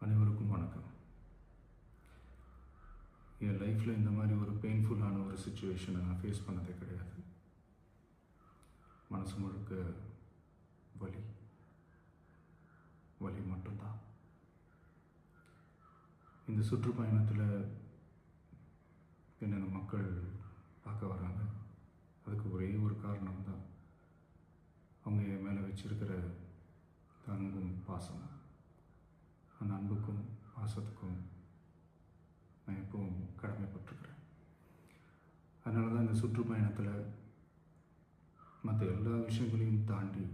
அனைவருக்கும் வணக்கம். என் லைஃப்பில் இந்த மாதிரி ஒரு பெயின்ஃபுல்லான ஒரு சுச்சுவேஷனை நான் ஃபேஸ் பண்ணதே கிடையாது. மனசு முழுக்க வலி வலி மட்டும்தான். இந்த சுற்றுப்பயணத்தில் என்னென்ன மக்கள் பார்க்க வராங்க, அதுக்கு ஒரே ஒரு காரணம் தான், அவங்க என் மேலே வச்சிருக்கிற அன்பும் பாசம். அந்த அன்புக்கும் பாசத்துக்கும் நான் எப்பவும் கடமைப்பட்டிருக்கிறேன். அதனால தான் இந்த சுற்றுப்பயணத்தில் மற்ற எல்லா விஷயங்களையும் தாண்டி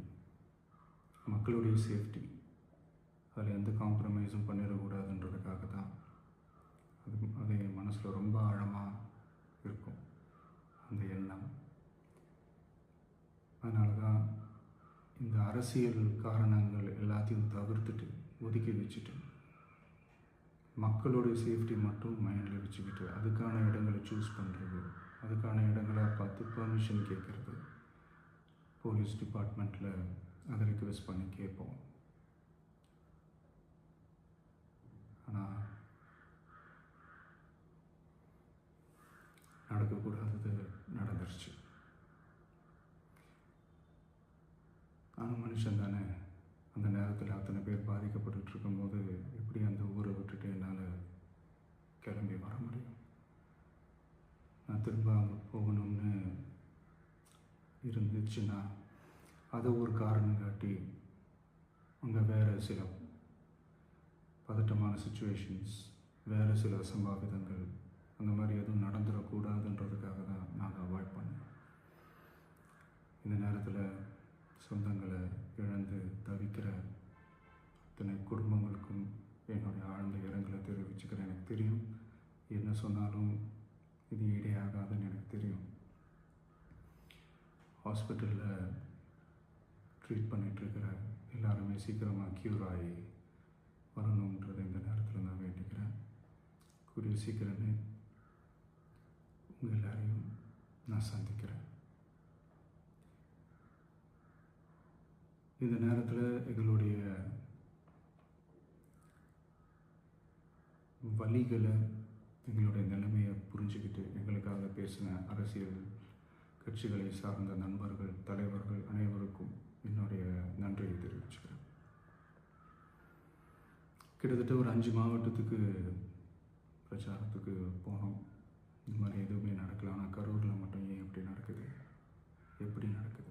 மக்களுடைய சேஃப்டி, அதில் எந்த காம்ப்ரமைஸும் பண்ணிடக்கூடாதுன்றதுக்காக தான் அது என் மனசில் ரொம்ப ஆழமாக இருக்கும் அந்த எண்ணம். அதனால தான் இந்த அரசியல் காரணங்கள் எல்லாத்தையும் தவிர்த்துட்டு ஒதுக்கி வச்சுட்டு மக்களுடைய சேஃப்டி மட்டும் மைண்டில் வச்சுக்கிட்டு அதுக்கான இடங்களை சூஸ் பண்ணுறது, அதுக்கான இடங்களை பார்த்து பெர்மிஷன் கேட்குறது, போலீஸ் டிபார்ட்மெண்ட்டில் அதை ரிக்வெஸ்ட் பண்ணி கேட்போம். ஆனால் நடக்கக்கூடாதது நடந்துருச்சு. நானும் மனுஷன் தானே. அந்த நேரத்தில் அத்தனை பேர் பாதிக்கப்பட்டு இருக்கும்போது எப்படி அந்த ஊரை விட்டுட்டு என்னால் கிளம்பி வர முடியும்? நான் திரும்ப அங்கே போகணும்னு இருந்துச்சுன்னா அதை ஒரு காரணம் காட்டி அங்கே வேறு சில பதட்டமான சுச்சுவேஷன்ஸ், வேறு சில சம்பாவிதங்கள் அந்த மாதிரி எதுவும் நடந்துடக்கூடாதுன்றதுக்காக தான் நான் அவாய்ட் பண்ணேன். இந்த நேரத்தில் சொந்தங்களை இழந்து தவிக்கிற அத்தனை குடும்பங்களுக்கும் என்னுடைய ஆழ்ந்த இரங்கலை தெரிவிச்சுக்கிறேன். எனக்கு தெரியும், என்ன சொன்னாலும் இது ஈடேயாகாதுன்னு எனக்கு தெரியும். ஹாஸ்பிட்டலில் ட்ரீட் பண்ணிகிட்ருக்கிற எல்லாருமே சீக்கிரமாக க்யூர் ஆகி வரணுன்றதை இந்த நேரத்தில் நான் வேண்டிக்கிறேன். கூடிய சீக்கிரமே உங்கள் எல்லாரையும் நான் சந்திக்கிறேன். இந்த நேரத்தில் எங்களுடைய வலிகளை, எங்களுடைய நிலைமையை புரிஞ்சுக்கிட்டு எங்களுக்காக பேசின அரசியல் கட்சிகளை சார்ந்த நண்பர்கள், தலைவர்கள் அனைவருக்கும் என்னுடைய நன்றியை தெரிவிச்சுக்கிறேன். கிட்டத்தட்ட ஒரு 5 மாவட்டத்துக்கு பிரச்சாரத்துக்கு போனோம். இந்த மாதிரி எதுவுமே நடக்கல. ஆனால் கரூரில் மட்டும் ஏன் எப்படி நடக்குது? எப்படி நடக்குது?